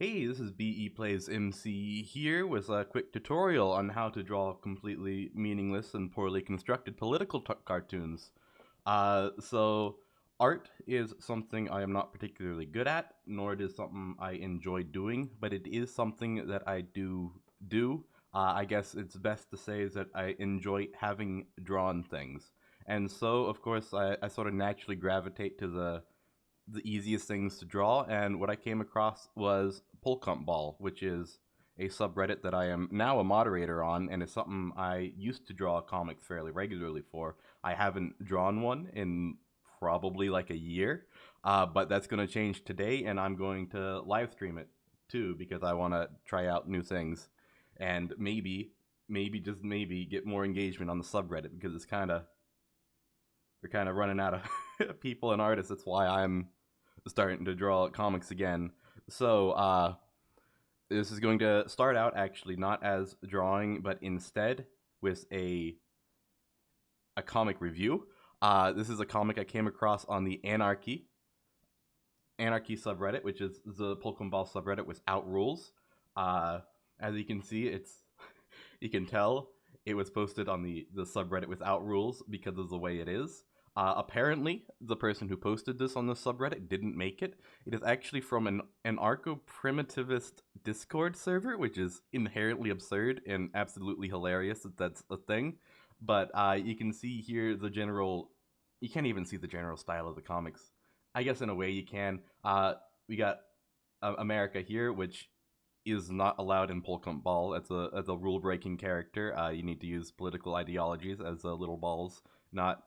Hey, this is BE Plays MC here with a quick tutorial on how to draw completely meaningless and poorly constructed political cartoons. So art is something I am not particularly good at, nor it is something I enjoy doing, but it is something that I do. I guess it's best to say is that I enjoy having drawn things. And so, of course, I sort of naturally gravitate to the easiest things to draw, and what I came across was polcompball, which is a subreddit that I am now a moderator on, and it's something I used to draw comics fairly regularly for. I haven't drawn one in probably like a year, but that's going to change today, and I'm going to live stream it too because I want to try out new things, and maybe just maybe get more engagement on the subreddit because we're kind of running out of people and artists. That's why I'm starting to draw comics again. So, this is going to start out actually not as drawing, but instead with a comic review. This is a comic I came across on the Anarchy subreddit, which is the polcompball subreddit without rules. As you can see, you can tell it was posted on the subreddit without rules because of the way it is. Apparently, the person who posted this on the subreddit didn't make it. It is actually from an anarcho-primitivist Discord server, which is inherently absurd and absolutely hilarious that that's a thing. But you can see here the general... You can't even see the general style of the comics. I guess in a way you can. We got America here, which is not allowed in polcompball. As a rule-breaking character. You need to use political ideologies as little balls, not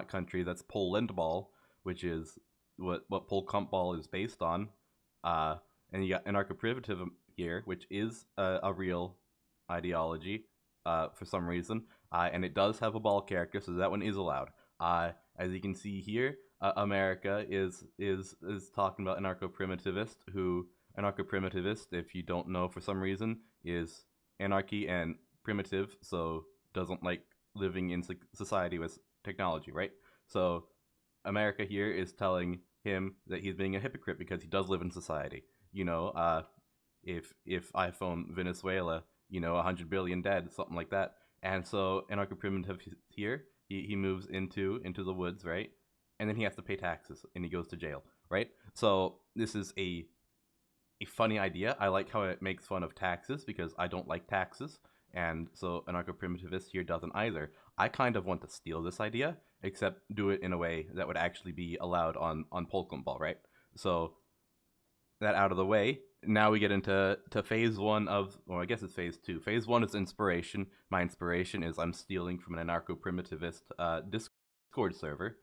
country. That's pollandball, which is what polcompball is based on. And you got anarcho-primitivism here, which is a real ideology for some reason. And it does have a ball character, so that one is allowed. As you can see here, America is talking about anarcho-primitivist, who anarcho-primitivist, if you don't know for some reason, is anarchy and primitive, so doesn't like living in society with technology, right? So America here is telling him that he's being a hypocrite because he does live in society. You know, if iPhone Venezuela, 100 billion dead, something like that. And so anarcho-primitive here, he moves into the woods, right? And then he has to pay taxes and he goes to jail, right? So this is a funny idea. I like how it makes fun of taxes because I don't like taxes, and so anarcho-primitivist here doesn't either. I kind of want to steal this idea, except do it in a way that would actually be allowed on polcompball, right? So that out of the way, now we get into phase one of, well, I guess it's phase two. Phase one is inspiration. My inspiration is I'm stealing from an anarcho-primitivist Discord server.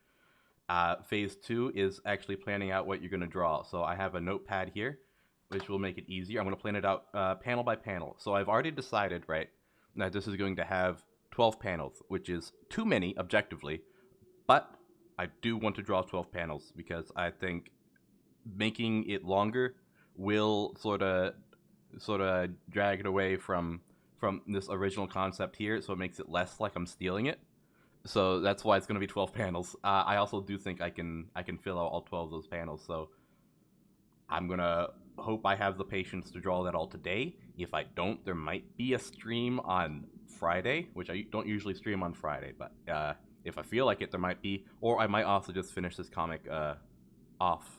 Phase two is actually planning out what you're going to draw. So I have a notepad here, which will make it easier. I'm going to plan it out panel by panel. So I've already decided, right, that this is going to have 12 panels, which is too many objectively, but I do want to draw 12 panels because I think making it longer will sort of drag it away from this original concept here, so it makes it less like I'm stealing it. So that's why it's going to be 12 panels. I also do think I can fill out all 12 of those panels, so I'm going to hope I have the patience to draw that all today. If I don't, there might be a stream on Friday, which I don't usually stream on Friday, but if I feel like it, there might be. Or I might also just finish this comic off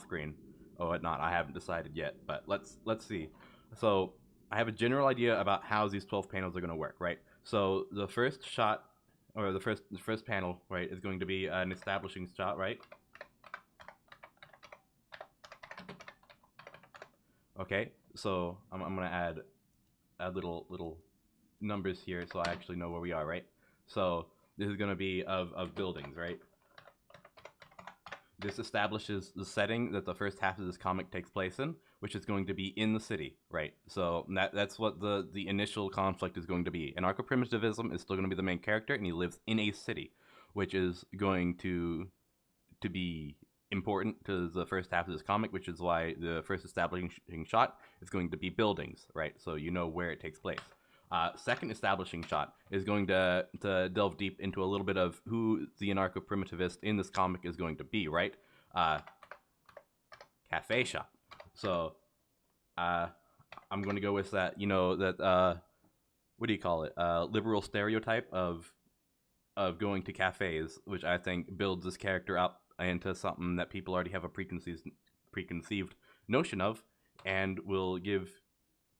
screen or whatnot. I haven't decided yet, but let's see. So I have a general idea about how these 12 panels are going to work, right? So the first shot, or the first panel, right, is going to be an establishing shot, right? Okay, so I'm gonna add little numbers here so I actually know where we are, right? So this is gonna be of buildings, right? This establishes the setting that the first half of this comic takes place in, which is going to be in the city, right? So that's what the initial conflict is going to be. Anarcho-primitivism is still going to be the main character, and he lives in a city, which is going to be important to the first half of this comic, which is why the first establishing shot is going to be buildings, right? So you know where it takes place. Second establishing shot is going to delve deep into a little bit of who the anarcho-primitivist in this comic is going to be, right? Cafe shot. So I'm going to go with that. That what do you call it? Liberal stereotype of going to cafes, which I think builds this character up into something that people already have a preconceived notion of, and will give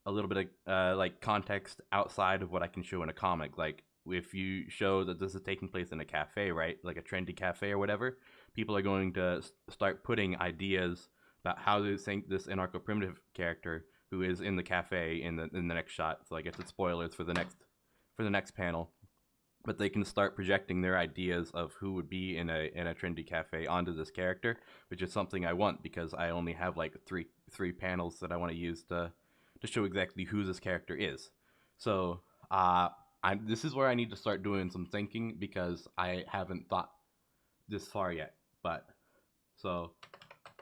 a little bit of like context outside of what I can show in a comic. Like if you show that this is taking place in a cafe, right, like a trendy cafe or whatever, people are going to start putting ideas about how they think this anarcho-primitive character who is in the cafe in the next shot. So I guess it's spoilers for the next panel, but they can start projecting their ideas of who would be in a trendy cafe onto this character, which is something I want because I only have like three panels that I want to use to show exactly who this character is. So this is where I need to start doing some thinking because I haven't thought this far yet. But so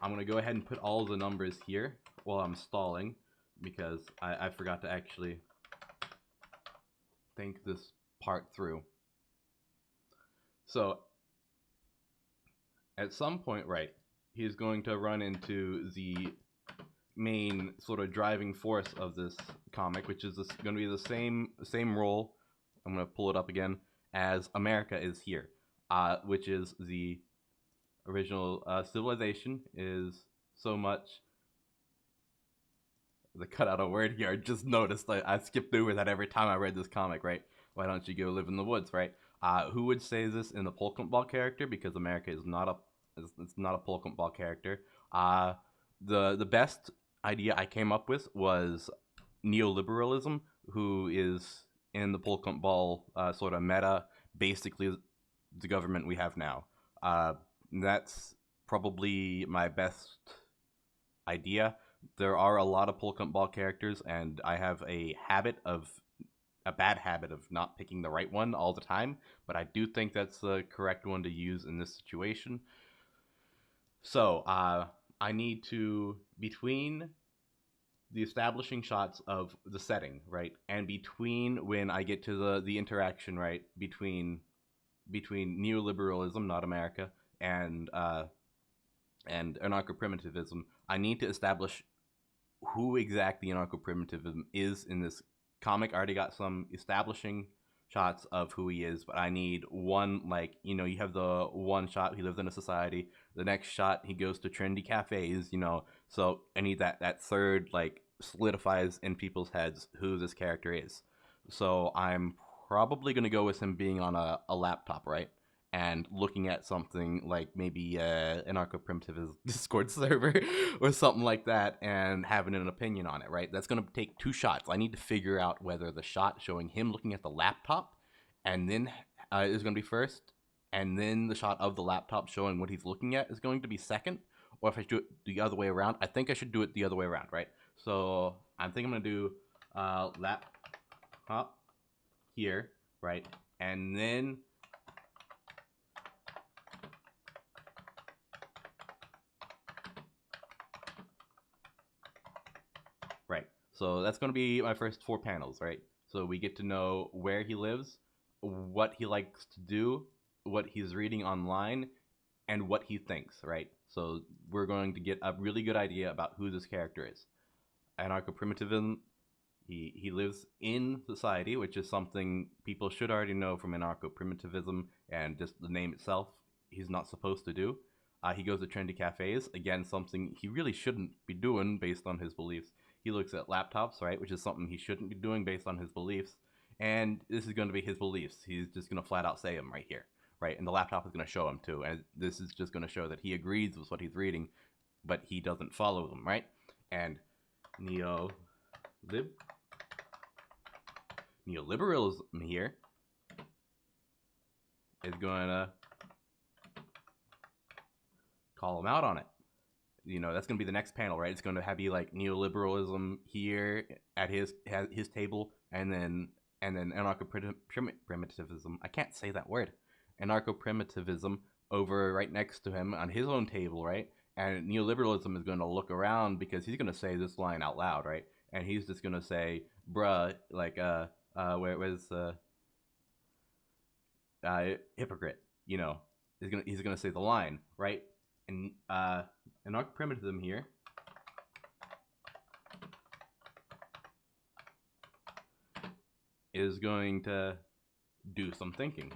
I'm gonna go ahead and put all the numbers here while I'm stalling because I forgot to actually think this part through. So at some point, right, he's going to run into the main sort of driving force of this comic, which is going to be the same role. I'm going to pull it up again as America is here, which is the original civilization is so much. The cut out a word here. I just noticed I skipped over that every time I read this comic. Right? Why don't you go live in the woods? Right? Who would say this in the polcompball character? Because America is not it's not a polcompball character. The best idea I came up with was neoliberalism, who is in the polcompball sort of meta, basically the government we have now. That's probably my best idea. There are a lot of polcompball characters, and I have a bad habit of not picking the right one all the time, but I do think that's the correct one to use in this situation. So, I need to, between the establishing shots of the setting, right, and between when I get to the interaction, right, between neoliberalism, not America, and anarcho-primitivism, I need to establish who exactly anarcho-primitivism is in this comic. I already got some establishing shots of who he is, but I need one, like, you have the one shot he lives in a society, the next shot he goes to trendy cafes, so I need that third, like, solidifies in people's heads who this character is. So I'm probably going to go with him being on a laptop, right, and looking at something like maybe anarcho-primitivist Discord server or something like that and having an opinion on it, right? That's going to take two shots. I need to figure out whether the shot showing him looking at the laptop and then is going to be first, and then the shot of the laptop showing what he's looking at is going to be second, or if I should do it the other way around. I think I should do it the other way around, right? So I think I'm going to do laptop here, right? And then right. So that's going to be my first four panels, right? So we get to know where he lives, what he likes to do, what he's reading online, and what he thinks, right? So we're going to get a really good idea about who this character is. Anarcho-primitivism, he lives in society, which is something people should already know from anarcho-primitivism and just the name itself. He's not supposed to do. He goes to trendy cafes, again, something he really shouldn't be doing based on his beliefs. He looks at laptops, right, which is something he shouldn't be doing based on his beliefs. And this is going to be his beliefs. He's just going to flat out say them right here, right? And the laptop is going to show him too. And this is just going to show that he agrees with what he's reading, but he doesn't follow them, right? And neoliberalism here is going to call him out on it. That's going to be the next panel, right? It's going to have be like neoliberalism here at his table, and then anarcho-primitivism. I can't say that word. Anarcho-primitivism over right next to him on his own table, right? And neoliberalism is going to look around because he's going to say this line out loud, right? And he's just going to say, bruh, like, where's hypocrite, he's gonna say the line, right? And anarcho-primitivism here is going to do some thinking.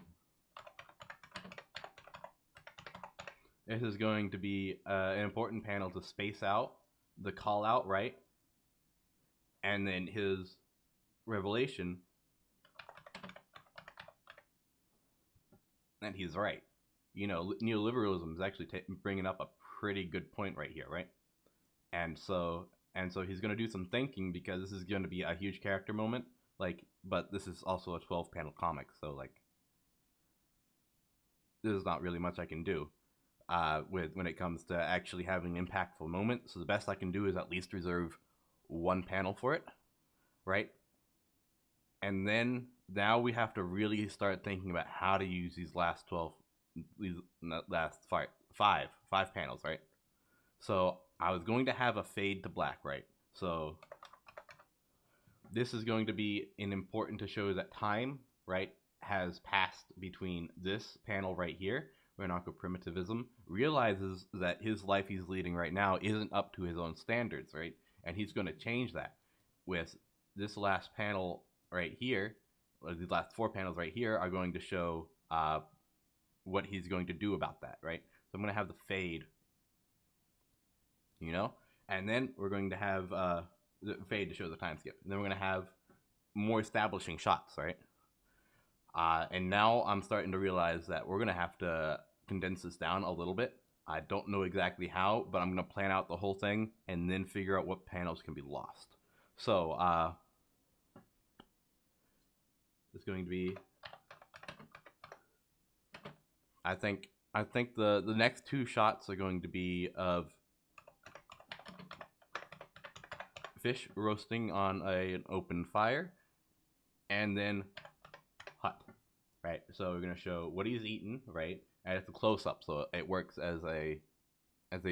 This is going to be an important panel to space out the call out, right? And then his revelation, and he's right. You know, neoliberalism is actually bringing up a pretty good point right here, right? And so he's going to do some thinking, because this is going to be a huge character moment. Like, but this is also a 12-panel comic, so like, there's not really much I can do when it comes to actually having an impactful moment. So the best I can do is at least reserve one panel for it, right? And then now we have to really start thinking about how to use these last five panels, right? So I was going to have a fade to black, right? So this is going to be important to show that time, right, has passed between this panel right here, where anarcho-primitivism realizes that his life he's leading right now isn't up to his own standards, right? And he's going to change that with this last panel right here. Or these last 4 panels right here are going to show what he's going to do about that, right? So I'm going to have the fade, you know? And then we're going to have the fade to show the time skip. And then we're going to have more establishing shots, right? And now I'm starting to realize that we're going to have to condense this down a little bit. I don't know exactly how, but I'm going to plan out the whole thing and then figure out what panels can be lost. So, it's going to be, I think the next 2 shots are going to be of fish roasting on an open fire, and then hut, right? So we're going to show what he's eaten, right? And it's a close-up, so it works as a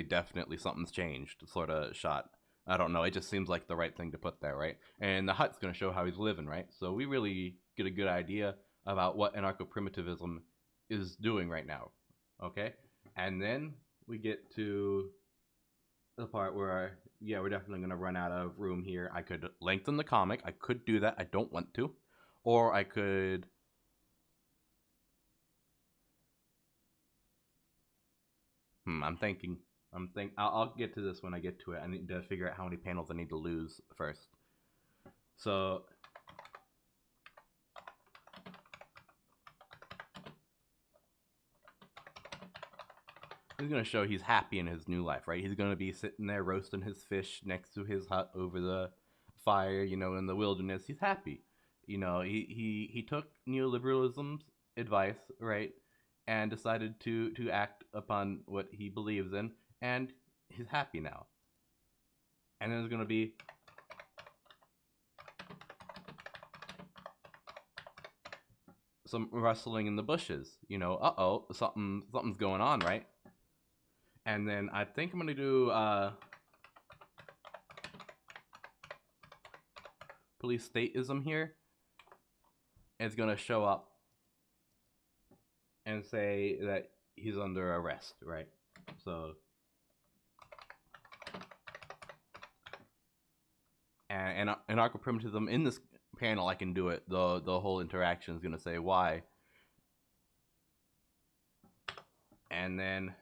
definitely something's changed sort of shot. I don't know, it just seems like the right thing to put there, right? And the hut's going to show how he's living, right? So we really get a good idea about what anarcho-primitivism is doing right now, okay? And then we get to the part where, yeah, we're definitely going to run out of room here. I could lengthen the comic. I could do that. I don't want to. Or I could... I'll get to this when I get to it. I need to figure out how many panels I need to lose first. So... he's going to show he's happy in his new life, right? He's going to be sitting there roasting his fish next to his hut over the fire, you know, in the wilderness. He's happy. You know, he took neoliberalism's advice, right? And decided to act upon what he believes in, and he's happy now. And then there's going to be some rustling in the bushes. You know, uh-oh, something's going on, right? And then I think I'm going to do police statism here. It's going to show up and say that he's under arrest, right? So, and anarcho-primitivism in this panel, I can do it. The whole interaction is going to say why. And then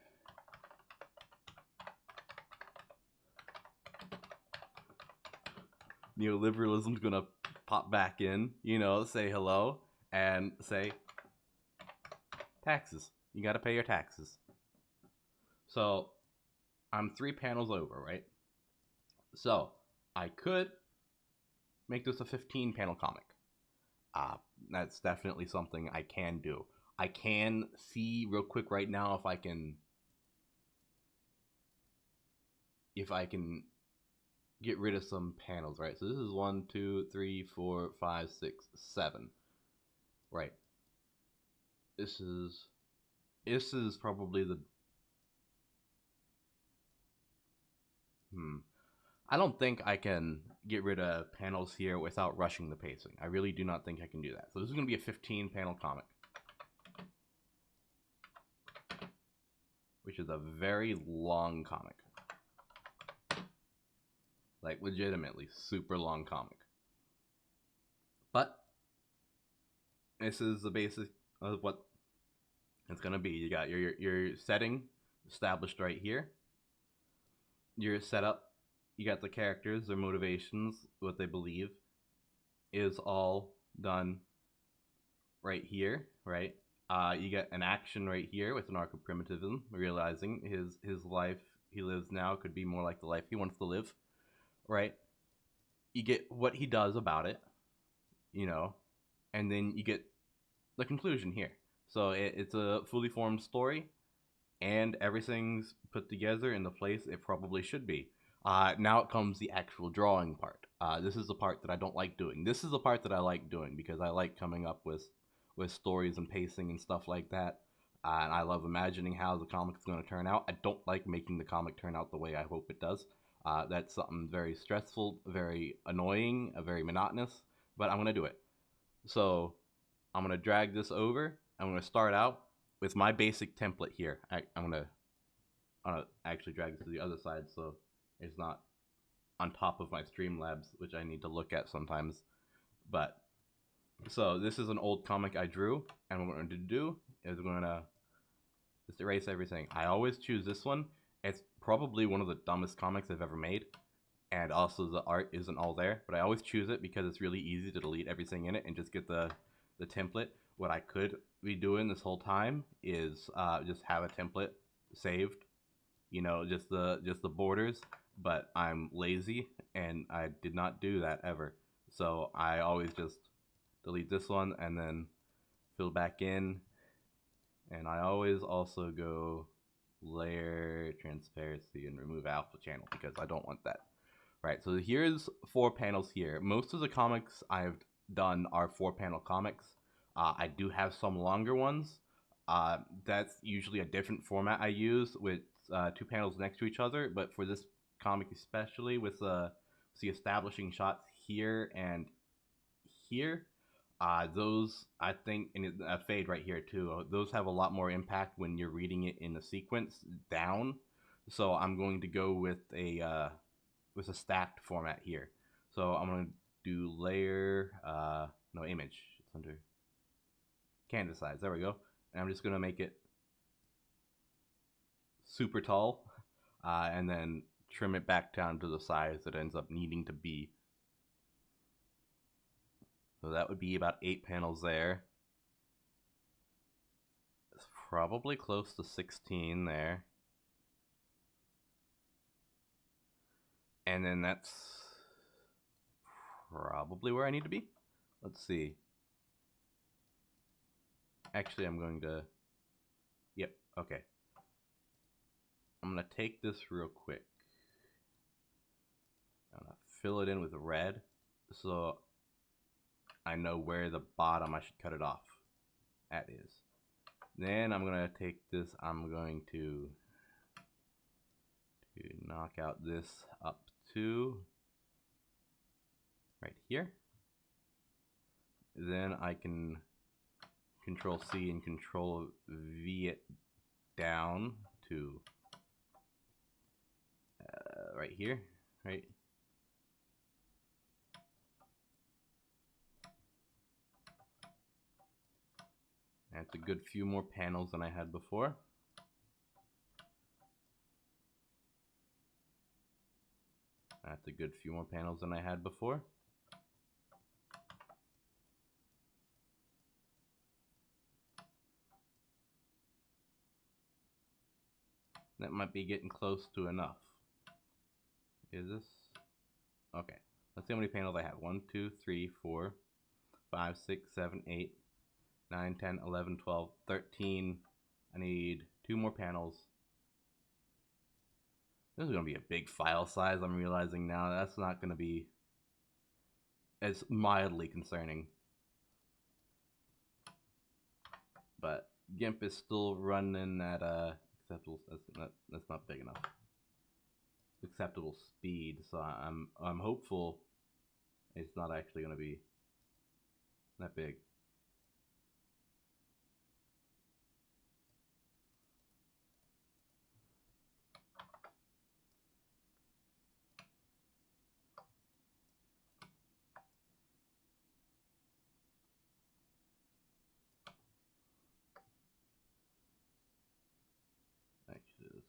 neoliberalism's going to pop back in, you know, say hello and say taxes. You got to pay your taxes. So I'm 3 panels over, right? So I could make this a 15-panel comic. That's definitely something I can do. I can see real quick right now if I can get rid of some panels, right? So this is 1, 2, 3, 4, 5, 6, 7. Right. This is probably the I don't think I can get rid of panels here without rushing the pacing. I really do not think I can do that. So this is going to be a 15-panel comic, which is a very long comic. Like, legitimately super long comic. But This is the basic of what it's gonna be. You got your setting established right here. Your setup. You got the characters, their motivations, what they believe, is all done right here, right? You get an action right here with an arc of primitivism, realizing his life he lives now could be more like the life he wants to live, right? You get what he does about it, you know, and then you get the conclusion here. So it's a fully formed story, and everything's put together in the place it probably should be. Now it comes the actual drawing part. This is the part that I don't like doing. This is the part that I like doing because I like coming up with stories and pacing and stuff like that. And I love imagining how the comic is going to turn out. I don't like making the comic turn out the way I hope it does. That's something very stressful, very annoying, very monotonous, but I'm going to do it. So I'm going to drag this over. I'm going to start out with my basic template here. I'm going to actually drag this to the other side so it's not on top of my Streamlabs, which I need to look at sometimes. But so this is an old comic I drew, and what we're going to do is we're going to just erase everything. I always choose this one. It's probably one of the dumbest comics I've ever made, and also the art isn't all there, but I always choose it because it's really easy to delete everything in it and just get the template. What I could be doing this whole time is just have a template saved, you know, just the borders, but I'm lazy and I did not do that ever. So I always just delete this one and then fill back in, and I always also go layer, transparency, and remove alpha channel because I don't want that. Right, so here's 4 panels here. Most of the comics I've done are 4-panel comics. I do have some longer ones. That's usually a different format I use with 2 panels next to each other, but for this comic especially, with the establishing shots here and here, those, I think, and a fade right here too, those have a lot more impact when you're reading it in the sequence down. So I'm going to go with a stacked format here. So I'm going to do layer, no, image. It's under canvas size. There we go. And I'm just going to make it super tall, and then trim it back down to the size it ends up needing to be. So that would be about 8 panels there. It's probably close to 16 there. And then that's probably where I need to be. Let's see. Actually, I'm going to... Yep, okay. I'm going to take this real quick. I'm going to fill it in with red so I know where the bottom I should cut it off at is. Then I'm going to take this, I'm going to knock out this up to right here. Then I can Control C and Control V it down to right here, right? That's a good few more panels than I had before. That's a good few more panels than I had before. That might be getting close to enough. Is this? Okay. Let's see how many panels I have. 1, 2, 3, 4, 5, 6, 7, 8, 9, 10, 11, 12, 13. I need 2 more panels. This is going to be a big file size, I'm realizing now. That's not going to be as mildly concerning. But GIMP is still running at acceptable. That's not big enough. Acceptable speed. So I'm hopeful it's not actually going to be that big.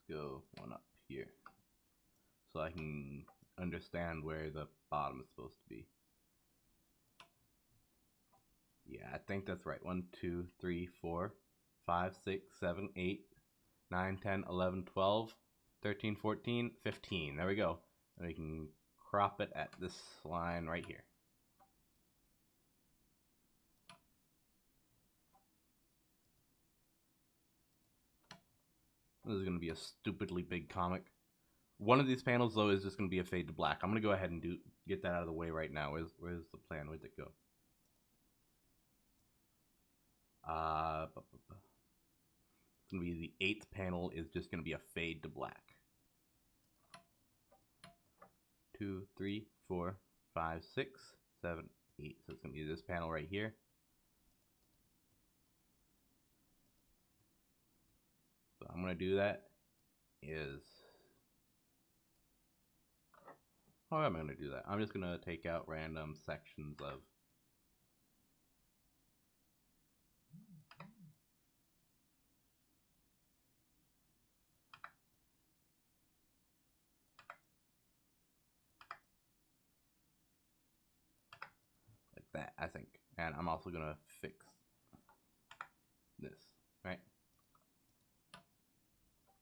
Let's go one up here so I can understand where the bottom is supposed to be. Yeah, I think that's right. 1, 2, 3, 4, 5, 6, 7, 8, 9, 10, 11, 12, 13, 14, 15. There we go. And we can crop it at this line right here. This is going to be a stupidly big comic. One of these panels, though, is just going to be a fade to black. I'm going to go ahead and get that out of the way right now. Where's the plan? Where'd it go? It's going to be the 8th panel is just going to be a fade to black. 2, 3, 4, 5, 6, 7, 8. So it's going to be this panel right here. So I'm going to do that is... How am I going to do that? I'm just going to take out random sections of... like that, I think. And I'm also going to fix this, right?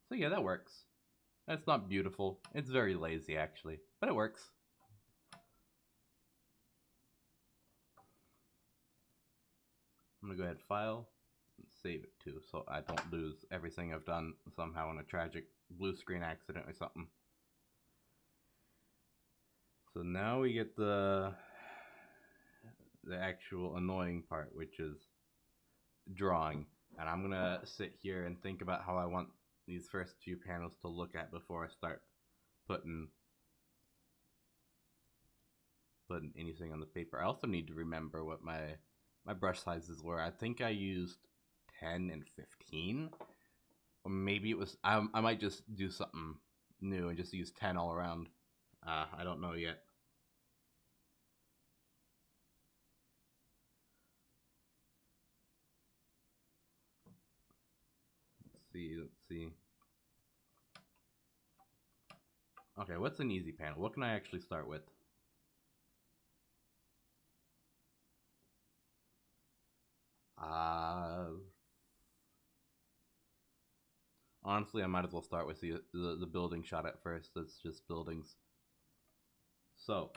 So yeah, that works. That's not beautiful. It's very lazy, actually, but it works. I'm gonna go ahead, file, and save it too, so I don't lose everything I've done somehow in a tragic blue screen accident or something. So now we get the actual annoying part, which is drawing. And I'm gonna sit here and think about how I want these first few panels to look at before I start putting anything on the paper. I also need to remember what my brush sizes were. I think I used 10 and 15. Or maybe it was, I might just do something new and just use 10 all around. I don't know yet. Let's see. Okay, what's an easy panel? What can I actually start with? Honestly, I might as well start with the building shot at first. It's just buildings. So,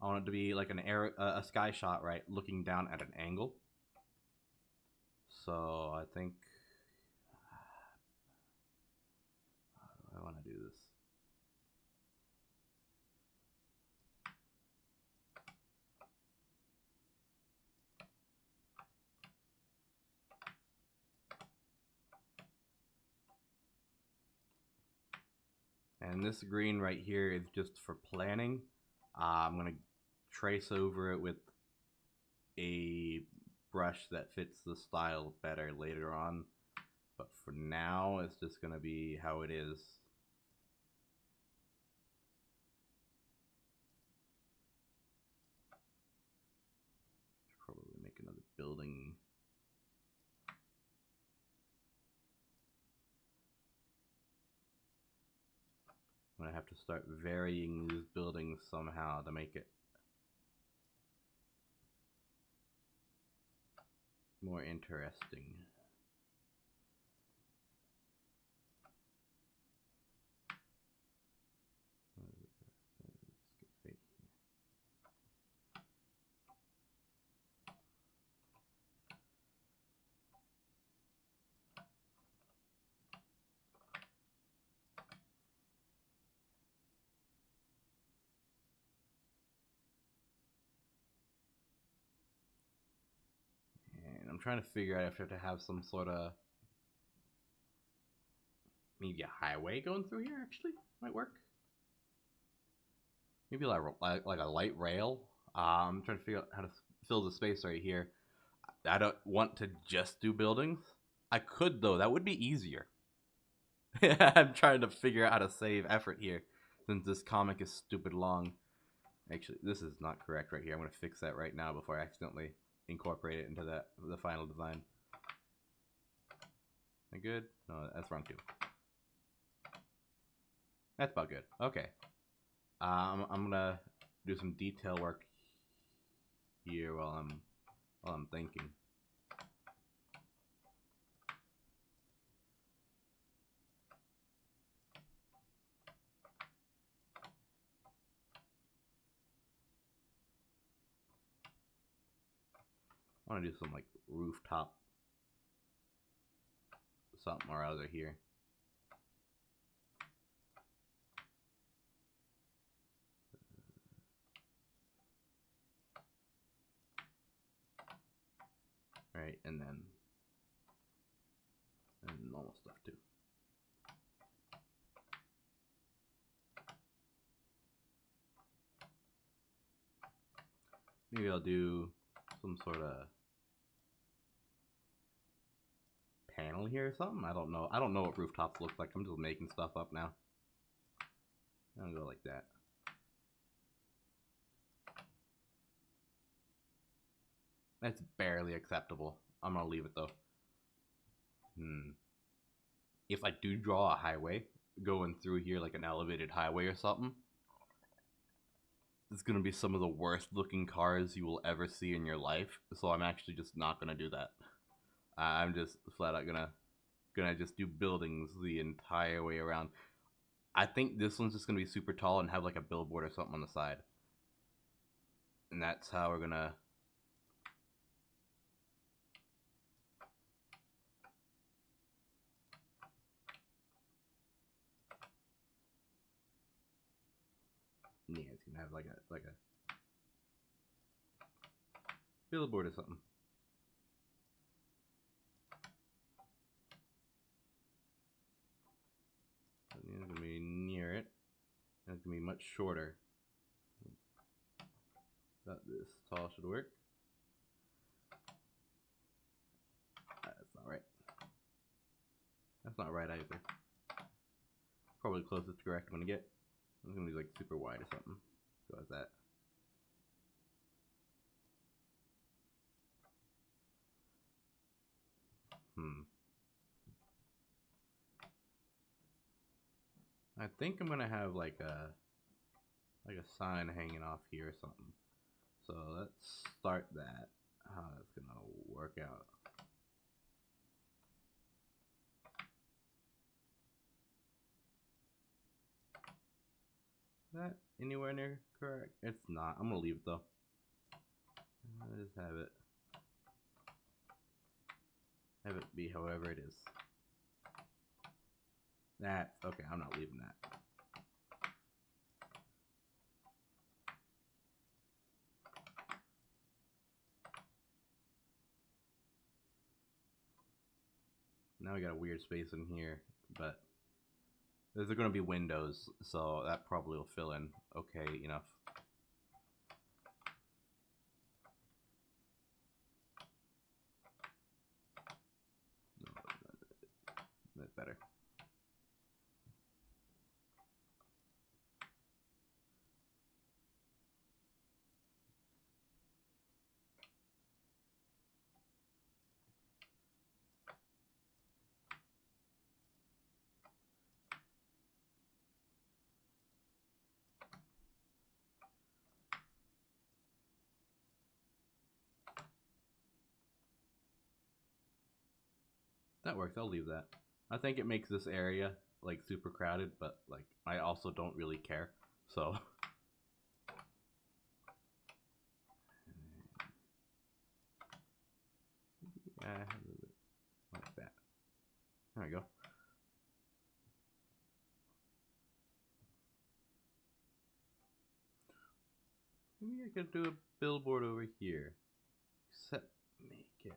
I want it to be like a sky shot, right? Looking down at an angle. So, I think... How do I want to do this? And this green right here is just for planning. I'm going to trace over it with a brush that fits the style better later on. But for now, it's just going to be how it is. Probably make another building. I'm going to have to start varying these buildings somehow to make it more interesting. I'm trying to figure out if I have to have some sort of maybe a highway going through here. Actually, might work. Maybe like a light rail. I'm trying to figure out how to fill the space right here. I don't want to just do buildings. I could though. That would be easier. I'm trying to figure out how to save effort here, since this comic is stupid long. Actually, this is not correct right here. I'm going to fix that right now before I accidentally incorporate it into the final design. Am I good? No, that's wrong too. That's about good. Okay. I'm gonna do some detail work here while I'm thinking. I want to do some like rooftop something or other here. Right, and normal stuff too. Maybe I'll do some sort of panel here or something. I don't know. I don't know what rooftops look like. I'm just making stuff up now. I'll go like that. That's barely acceptable. I'm gonna leave it though. If I do draw a highway going through here, like an elevated highway or something, it's gonna be some of the worst looking cars you will ever see in your life. So I'm actually just not gonna do that. I'm just flat out gonna just do buildings the entire way around. I think this one's just gonna be super tall and have like a billboard or something on the side, and that's how we're gonna. Yeah, it's gonna have like a billboard or something. And it's gonna be near it, and it's gonna be much shorter. About this tall should work. That's not right. That's not right either. Probably closest to correct I'm gonna get. I'm gonna do like super wide or something. So that's that. I think I'm gonna have like a sign hanging off here or something. So let's start that. How that's gonna work out. Is that anywhere near correct? It's not. I'm gonna leave it though. I'll just have it be however it is. That's okay. I'm not leaving that. Now we got a weird space in here, but there's going to be windows, so that probably will fill in okay enough. No, that's better. That works. I'll leave that. I think it makes this area like super crowded, but like I also don't really care. So a little bit like that. There we go. Maybe I could do a billboard over here. Except make it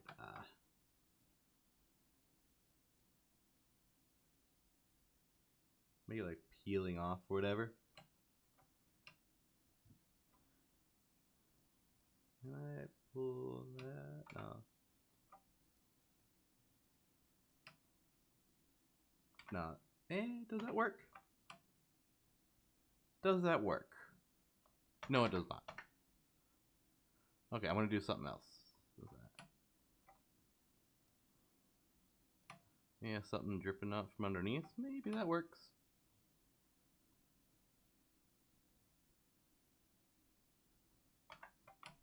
make it like peeling off or whatever. Can I pull that? No. No. Does that work? Does that work? No, it does not. Okay, I'm gonna do something else with that. Yeah, something dripping out from underneath. Maybe that works.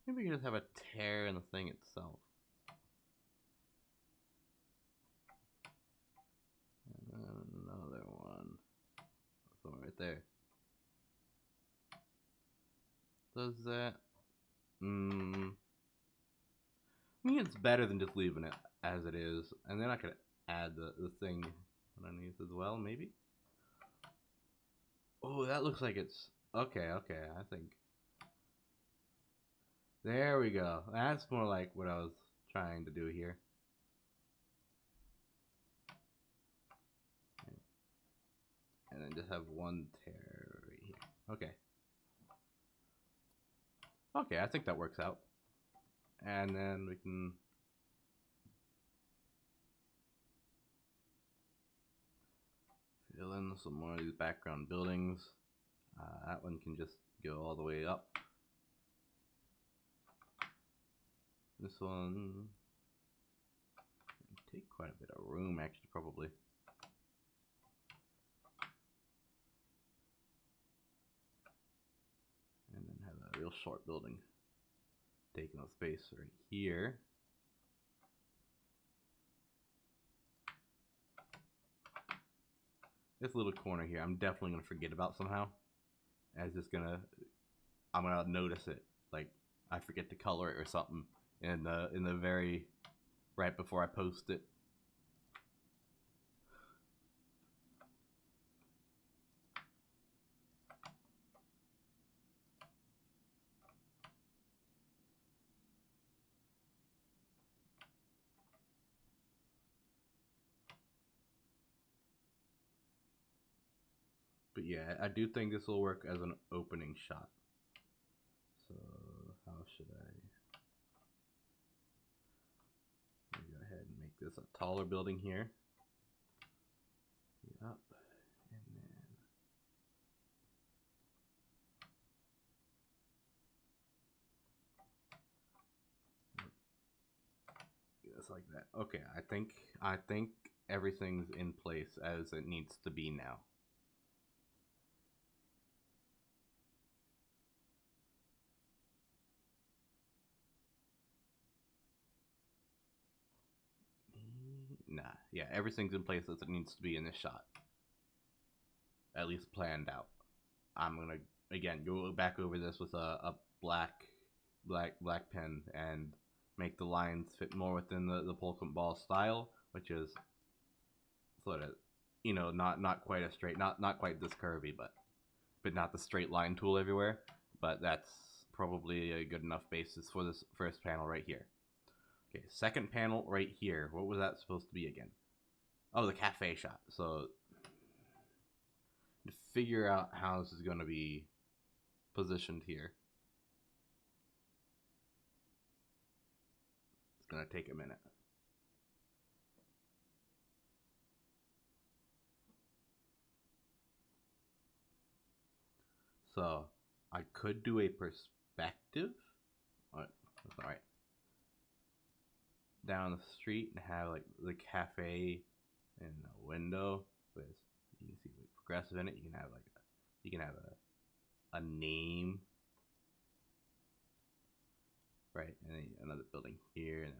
Maybe we can just have a tear in the thing itself. And then another one. That's one right there. Does that? I mean, it's better than just leaving it as it is. And then I could add the thing underneath as well, maybe? Oh, that looks like it's... Okay, I think... There we go. That's more like what I was trying to do here. And then just have one tear right here. Okay. Okay, I think that works out. And then we can... fill in some more of these background buildings. That one can just go all the way up. This one can take quite a bit of room, actually, probably. And then have a real short building taking up space right here. This little corner here, I'm definitely gonna forget about somehow. I'm gonna notice it. Like I forget to color it or something in the very right before I post it. But yeah, I do think this will work as an opening shot. So how should I go ahead and make this a taller building here? Up and then just like that. Okay, I think everything's in place as it needs to be now. Nah, yeah, everything's in place as it needs to be in this shot. At least planned out. I'm gonna again go back over this with a black pen and make the lines fit more within the polcompball style, which is sort of, you know, not quite a straight, not quite this curvy, but not the straight line tool everywhere. But that's probably a good enough basis for this first panel right here. Okay, second panel right here. What was that supposed to be again? Oh, the cafe shot. So to figure out how this is going to be positioned here, it's going to take a minute. So I could do a perspective. What? That's not right. Down the street and have like the cafe and a window with, you can see like progressive in it. You can have a name, right, and then another building here, and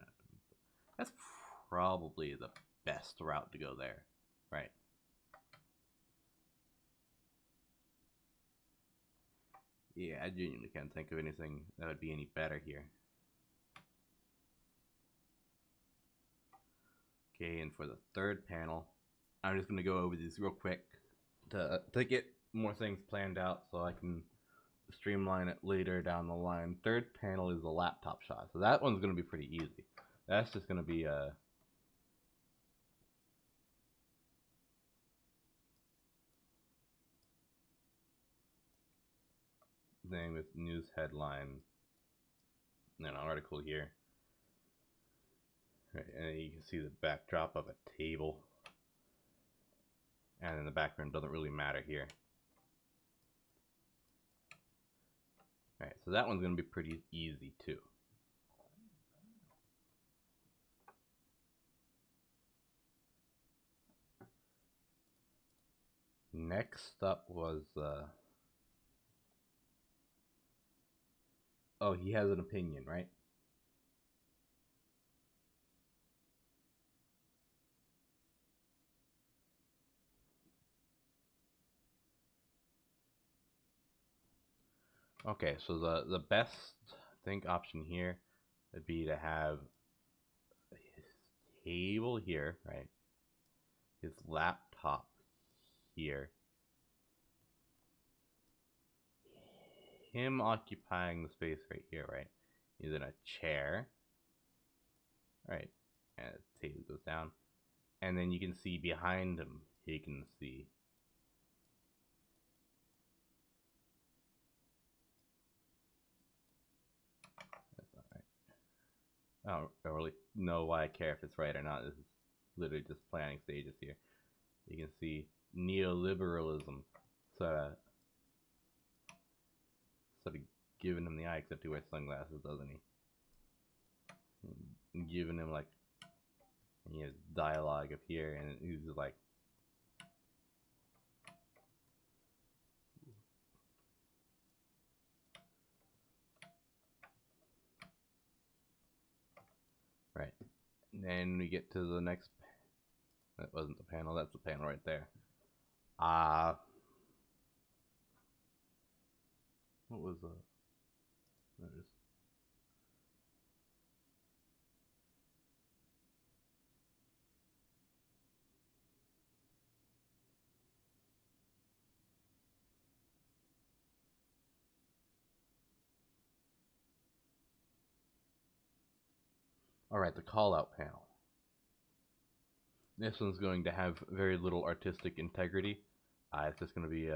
that's probably the best route to go there, right? Yeah, I genuinely can't think of anything that would be any better here. Okay, and for the third panel, I'm just going to go over these real quick to get more things planned out so I can streamline it later down the line. Third panel is the laptop shot, so that one's going to be pretty easy. That's just going to be a thing with news headline and an article here. Right, and you can see the backdrop of a table, and then the background doesn't really matter here. Alright, so that one's going to be pretty easy too. Next up was Oh, he has an opinion, right? Okay, so the best I think option here would be to have his table here, right? His laptop here. Him occupying the space right here, right? He's in a chair, right? And the table goes down. And then you can see behind him, you can see. That's not right. I don't really know why I care if it's right or not. This is literally just planning stages here. You can see neoliberalism sort of giving him the eye, except he wears sunglasses, doesn't he? And giving him like, he has dialogue up here, and he's just like, right. And then we get to the next. That wasn't the panel. That's the panel right there. What was the? There's. All right, the call out panel. This one's going to have very little artistic integrity. It's just going to be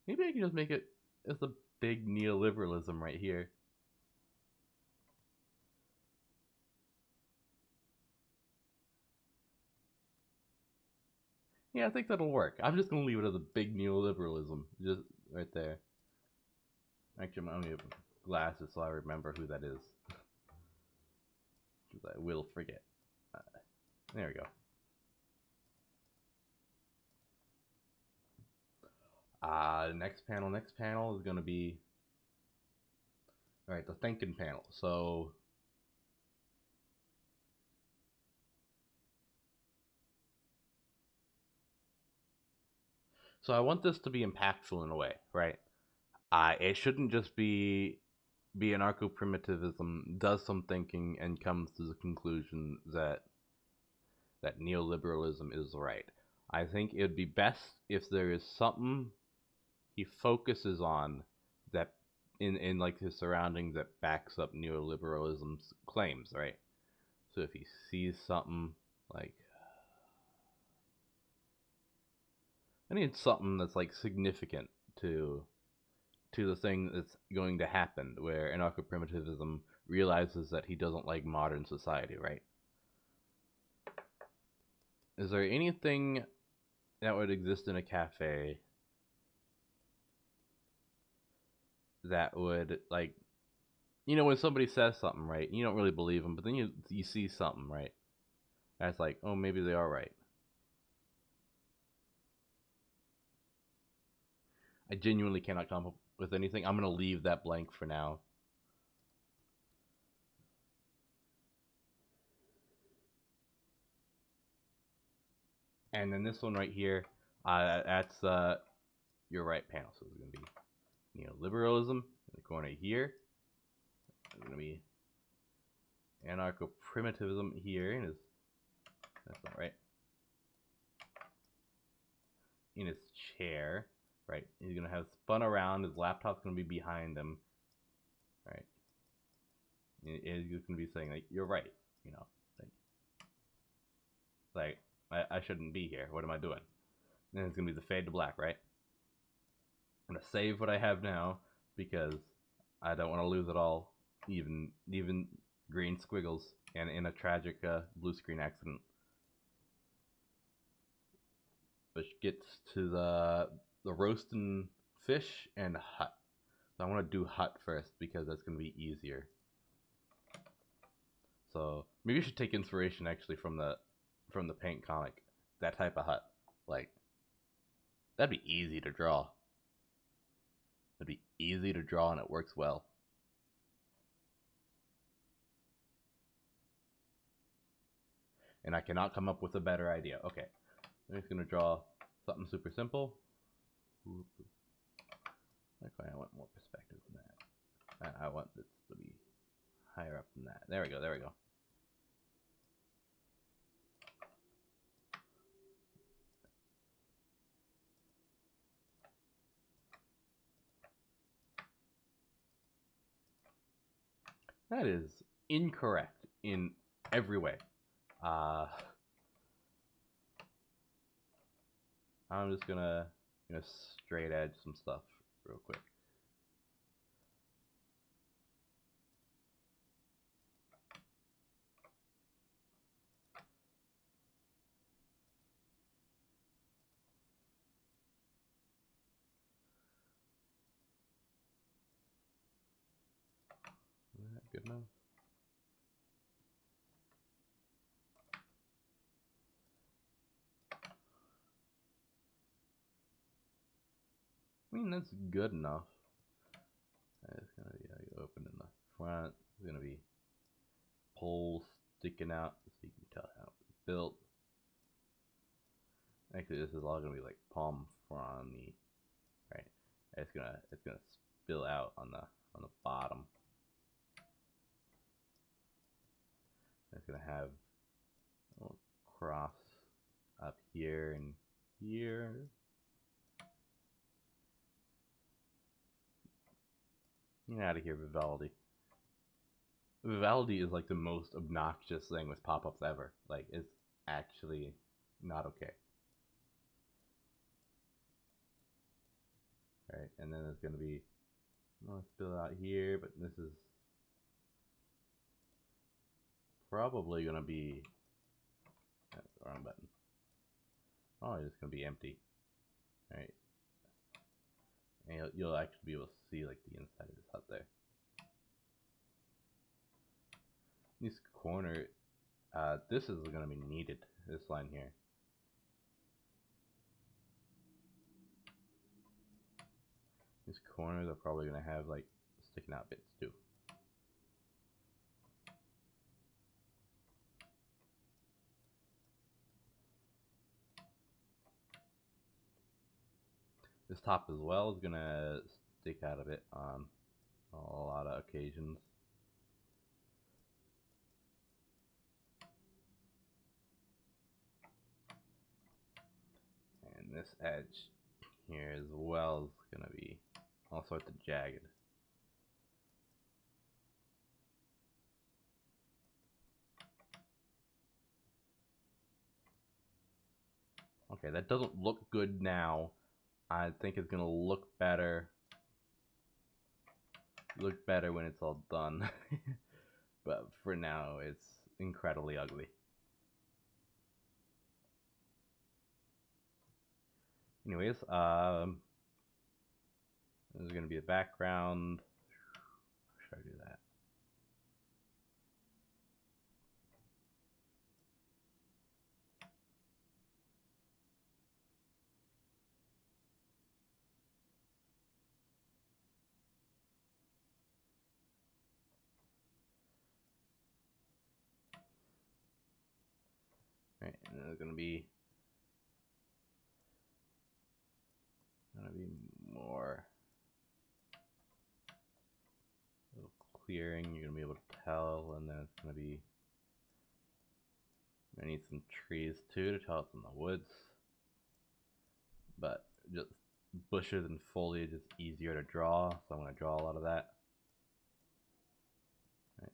maybe I can just make it as a big neoliberalism right here. Yeah, I think that'll work. I'm just gonna leave it as a big neoliberalism, just right there. Actually, I'm gonna have glasses so I remember who that is, because I will forget. Uh, there we go. Next panel. Next panel is gonna be all right. The thinking panel. So I want this to be impactful in a way, right? It shouldn't just be anarcho-primitivism does some thinking and comes to the conclusion that neoliberalism is right. I think it'd be best if there is something he focuses on that in like his surroundings that backs up neoliberalism's claims, right? So if he sees something like, I need something that's like significant to the thing that's going to happen, where anarcho-primitivism realizes that he doesn't like modern society, right? Is there anything that would exist in a cafe that would, like, when somebody says something, right, you don't really believe them, but then you see something, right, that's like, oh, maybe they are right. I genuinely cannot come up with anything. I'm gonna leave that blank for now. And then this one right here, that's your right panel. So it's gonna be neoliberalism in the corner here. It's gonna be anarcho-primitivism here, and that's not right. In his chair, right? He's gonna have spun around. His laptop's gonna be behind him, right? And he's gonna be saying like, "You're right," like I shouldn't be here. What am I doing? And then it's gonna be the fade to black, right? I'm gonna save what I have now because I don't want to lose it all, even green squiggles, and in a tragic blue screen accident. Which gets to the roasting fish and hut. So I want to do hut first because that's gonna be easier. So maybe you should take inspiration actually from the Paint comic, that type of hut, like That'd be easy to draw. That'd be easy to draw and it works well. And I cannot come up with a better idea. Okay, I'm just gonna draw something super simple. Okay, I want more perspective than that. I want this to be higher up than that. There we go, there we go. That is incorrect in every way. I'm just gonna straight edge some stuff real quick. Is that good enough? I mean, that's good enough. It's gonna be like open in the front. It's gonna be poles sticking out so you can tell how it's built. Actually, this is all gonna be like palm frond-y, right? It's gonna spill out on the bottom. It's gonna have a little cross up here and here. Get out of here, Vivaldi. Vivaldi is like the most obnoxious thing with pop-ups ever. Like, it's actually not okay. Alright, and then there's gonna be, let's spill out here, but this is probably gonna be, that's the wrong button. Oh, it's gonna be empty. Alright. And you'll actually be able to see like the inside of this hut there. This corner, this is gonna be needed, this line here. These corners are probably gonna have like sticking out bits too. This top as well is gonna stick out a bit on a lot of occasions. And this edge here as well is gonna be all sorts of jagged. Okay, that doesn't look good now. I think it's gonna look better when it's all done. But for now, it's incredibly ugly. Anyways, this is gonna be the background. Should I do that? Right, and there's gonna be more little clearing. You're gonna be able to tell, and then it's gonna be. I need some trees too to tell it's in the woods, but just bushes and foliage is easier to draw, so I'm gonna draw a lot of that. Right.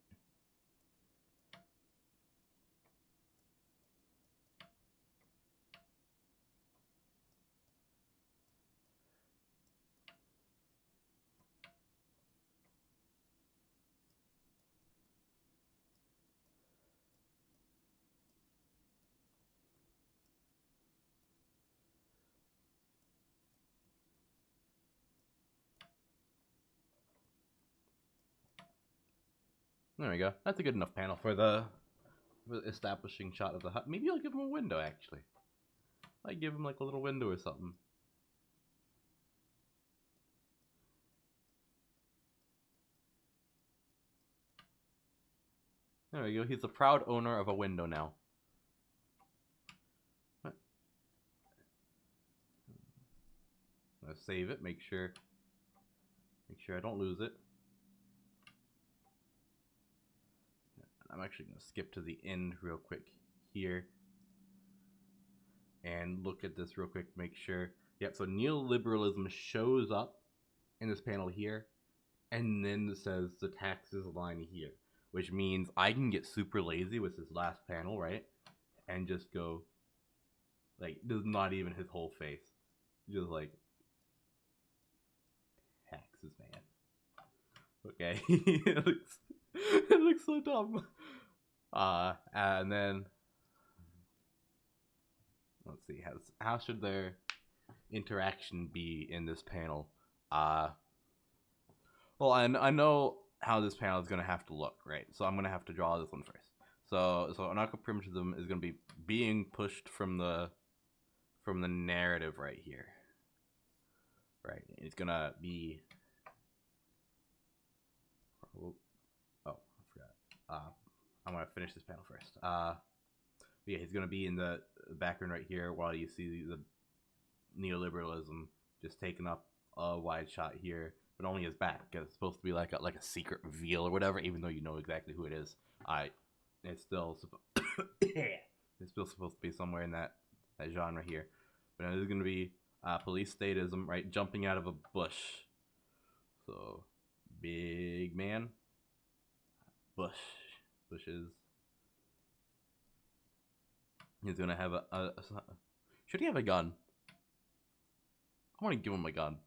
There we go. That's a good enough panel for the establishing shot of the hut. Maybe I'll give him a window, actually. I'd give him like a little window or something. There we go. He's the proud owner of a window now. I'm gonna save it. Make sure I don't lose it. I'm actually gonna skip to the end real quick here and look at this real quick. Make sure. Yep. So neoliberalism shows up in this panel here, and then it says the taxes line here, which means I can get super lazy with this last panel, right? And just go, like, this is not even his whole face. Just like, taxes, man. Okay. it looks so dumb. And then, let's see, how should their interaction be in this panel? Well, I know how this panel is going to have to look, right? So I'm going to have to draw this one first. So anarcho-primitivism is going to be being pushed from the narrative right here, right? It's going to be, oh, I forgot. I'm going to finish this panel first. Yeah, he's going to be in the background right here while you see the neoliberalism just taking up a wide shot here, but only his back, because it's supposed to be like a secret reveal or whatever, even though you know exactly who it is. It's still it's still supposed to be somewhere in that genre here. But now there's going to be police statism, right, jumping out of a bush. So, big man, bushes. He's going to have should he have a gun? I want to give him a gun.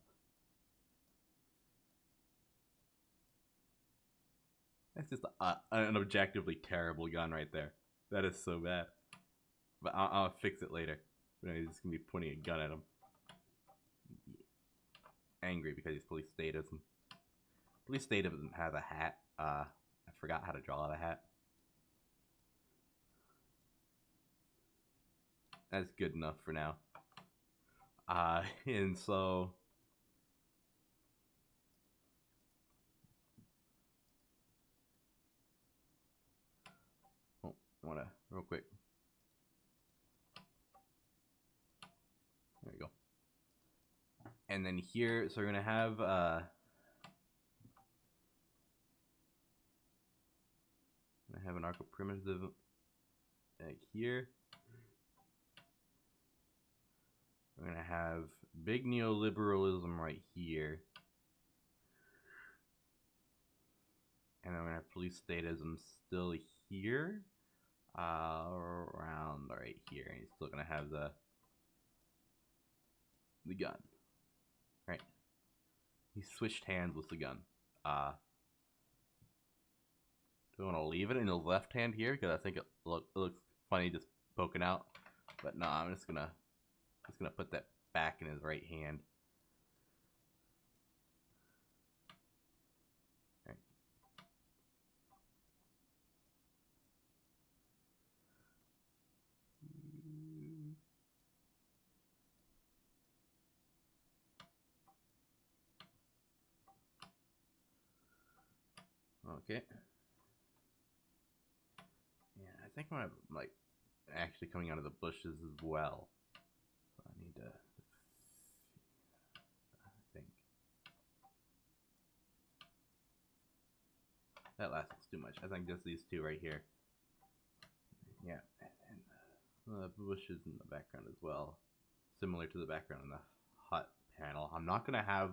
That's just an objectively terrible gun right there. That is so bad. But I'll fix it later. But he's just going to be pointing a gun at him. Angry because he's police statism. Police statism has a hat. I forgot how to draw the hat. That's good enough for now. And so... I want to, real quick. There we go. And then here, so we're going to have... I have an anarcho-primitive like here. We're going to have big neoliberalism right here. And then we're going to have police statism still here. Around right here. And he's still going to have the gun. Right. He switched hands with the gun. Do I want to leave it in his left hand here? Because I think it looks funny just poking out. But no, I'm just gonna put that back in his right hand. Right. Okay. Yeah, I think I'm like actually coming out of the bushes as well. So I need to. I think that last one's too much. I think just these two right here. Yeah, and the bushes in the background as well, similar to the background in the hut panel. I'm not gonna have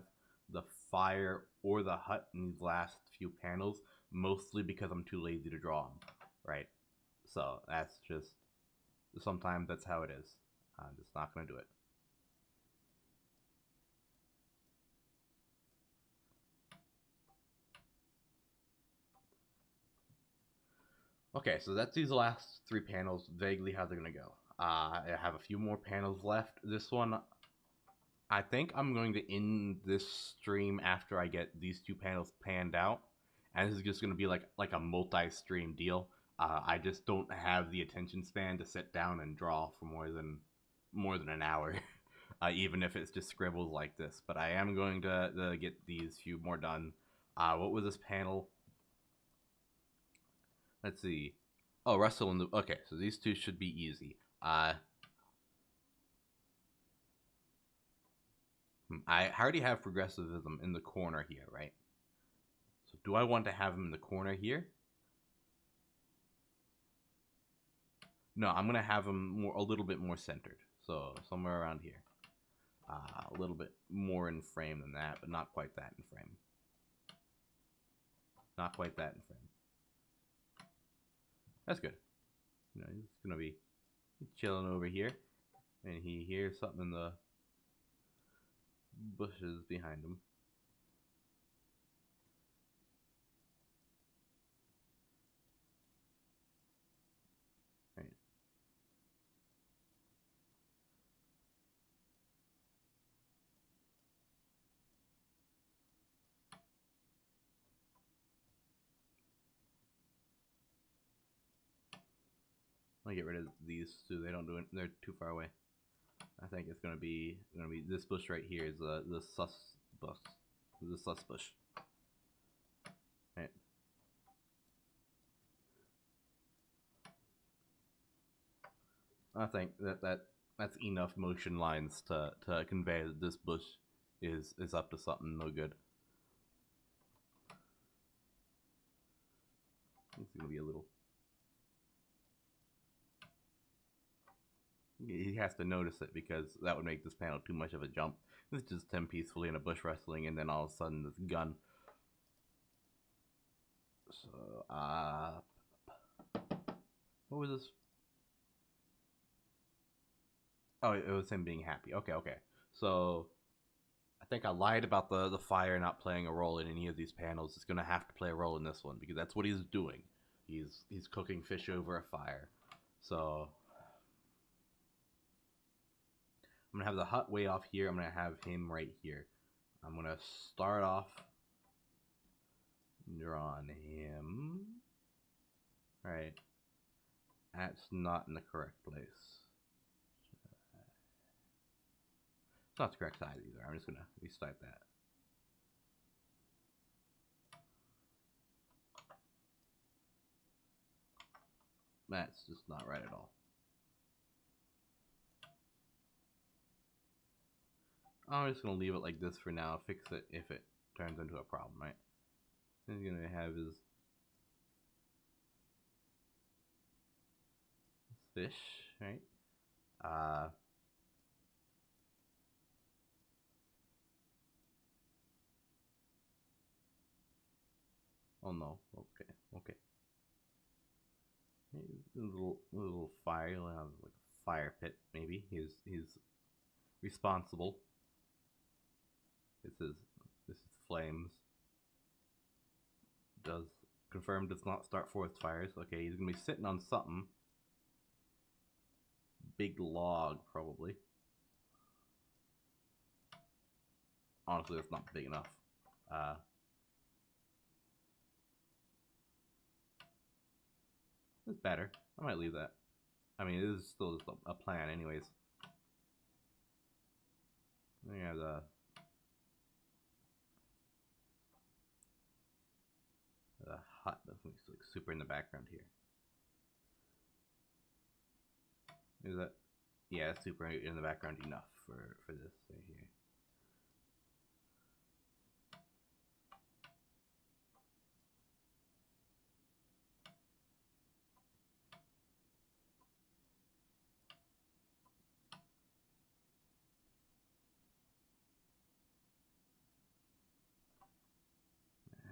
the fire or the hut in these last few panels, mostly because I'm too lazy to draw them, right? So that's just, sometimes that's how it is. I'm just not gonna do it. Okay, so that's these last three panels, vaguely how they're gonna go. I have a few more panels left. This one, I think I'm going to end this stream after I get these two panels panned out, and this is just going to be like a multi-stream deal. I just don't have the attention span to sit down and draw for more than an hour, even if it's just scribbles like this. But I am going to get these few more done. What was this panel? Let's see. Oh, Russell and the... Okay, so these two should be easy. I already have progressivism in the corner here, right? So do I want to have him in the corner here? No, I'm going to have him a little bit more centered. So somewhere around here. A little bit more in frame than that, but not quite that in frame. Not quite that in frame. That's good. You know, he's going to be chilling over here. And he hears something in the bushes behind him. Right. I'll get rid of these two. They don't do it. They're too far away. I think it's gonna be this bush right here is the sus bush. The sus bush. Right. I think that's enough motion lines to convey that this bush is up to something no good. It's gonna be a little. He has to notice it because that would make this panel too much of a jump. This is just him peacefully in a bush wrestling, and then all of a sudden this gun. So what was this? Oh, it was him being happy. Okay. So I think I lied about the fire not playing a role in any of these panels. It's gonna have to play a role in this one because that's what he's doing. He's cooking fish over a fire. So I'm gonna have the hut way off here. I'm gonna have him right here. I'm gonna start off drawing him. Right. That's not in the correct place. It's not the correct size either. I'm just gonna restart that. That's just not right at all. I'm just gonna leave it like this for now. Fix it if it turns into a problem, right? Then he's gonna have his fish, right? Oh no. Okay. A little fire. He'll have like a fire pit, maybe. He's responsible. This is flames. Does not start forest fires. Okay, he's gonna be sitting on something. Big log, probably. Honestly, that's not big enough. It's better. I might leave that. I mean, it is still just a plan, anyways. Yeah, the hut doesn't look super in the background here. Is that? Yeah, super in the background enough for this right here.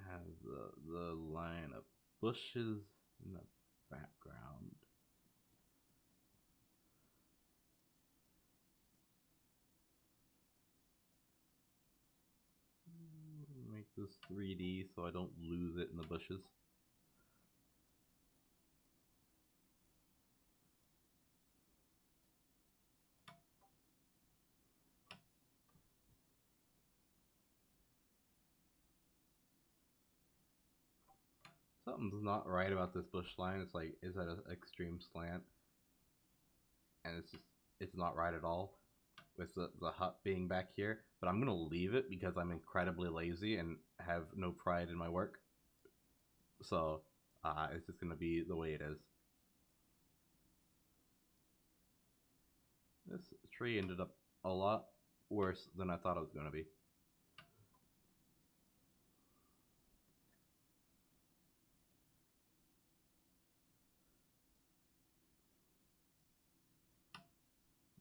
Have the line of bushes in the background. Make this 3D so I don't lose it in the bushes. Something's not right about this bush line. It's like, is that an extreme slant? And it's not right at all with the hut being back here. But I'm gonna leave it because I'm incredibly lazy and have no pride in my work. So It's just gonna be the way it is. This tree ended up a lot worse than I thought it was gonna be.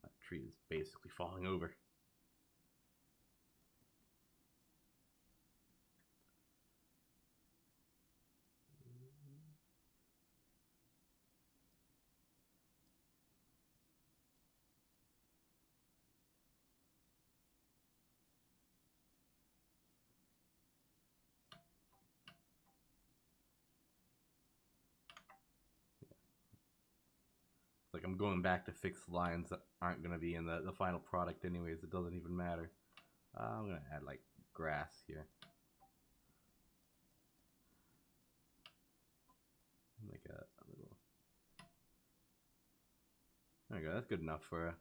That tree is basically falling over. Like I'm going back to fix lines that aren't going to be in the final product anyways. It doesn't even matter. I'm going to add like grass here. Like a little... There we go. That's good enough for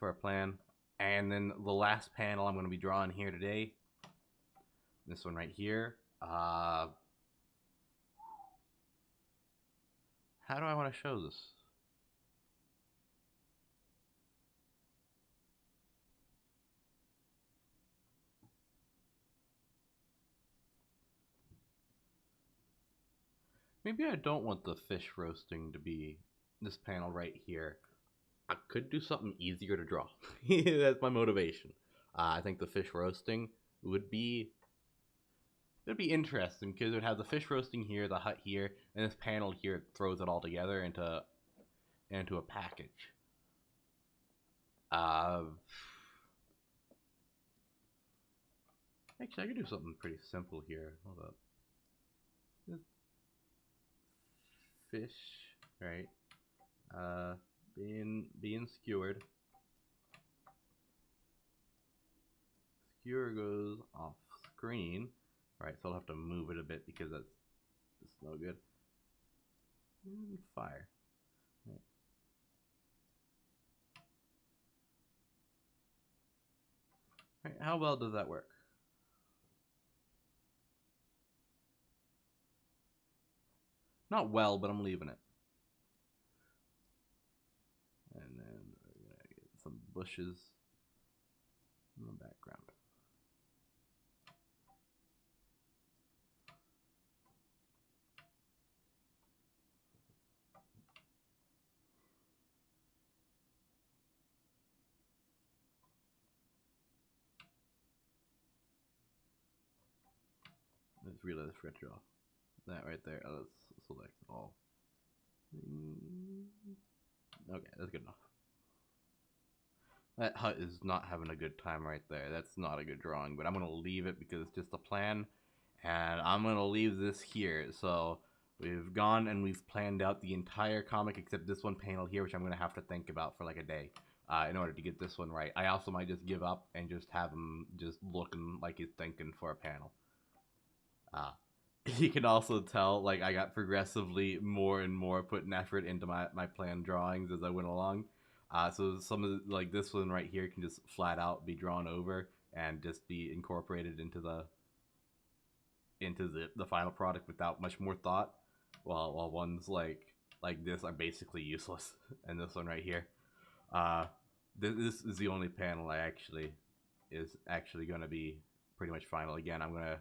a plan. And then the last panel I'm going to be drawing here today. This one right here. How do I want to show this? Maybe I don't want the fish roasting to be this panel right here. I could do something easier to draw. That's my motivation. I think the fish roasting would be... It'd be interesting because it would have the fish roasting here, the hut here, and this panel here throws it all together into a package. Actually, I could do something pretty simple here. Hold up. Just fish, right? Being skewered. Skewer goes off screen. Right, so I'll have to move it a bit because that's no good. And fire. Right. Right, how well does that work? Not well, but I'm leaving it. And then we're gonna get some bushes in the background. Let's realize I forgot to draw that right there. Let's select all. Okay, that's good enough. That hut is not having a good time right there. That's not a good drawing, but I'm going to leave it because it's just a plan. And I'm going to leave this here. So we've gone and we've planned out the entire comic except this one panel here, which I'm going to have to think about for like a day in order to get this one right. I also might just give up and just have him just looking like he's thinking for a panel. You can also tell like I got progressively more and more putting effort into my planned drawings as I went along. So some of the, like this one right here can just flat out be drawn over and just be incorporated into the final product without much more thought. While ones like this are basically useless. And this one right here, this is the only panel is actually gonna be pretty much final. Again, I'm gonna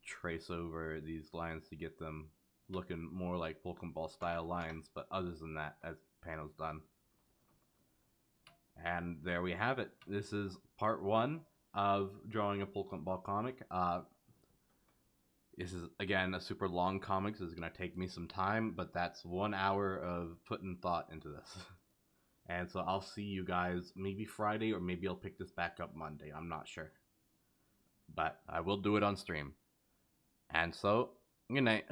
trace over these lines to get them looking more like polcompball style lines, but other than that, as panel's done. And there we have it. This is part 1 of drawing a polcompball comic. This is again a super long comic, so it's gonna take me some time, but that's 1 hour of putting thought into this. And so I'll see you guys maybe Friday, or maybe I'll pick this back up Monday. I'm not sure, but I will do it on stream. And so, good night.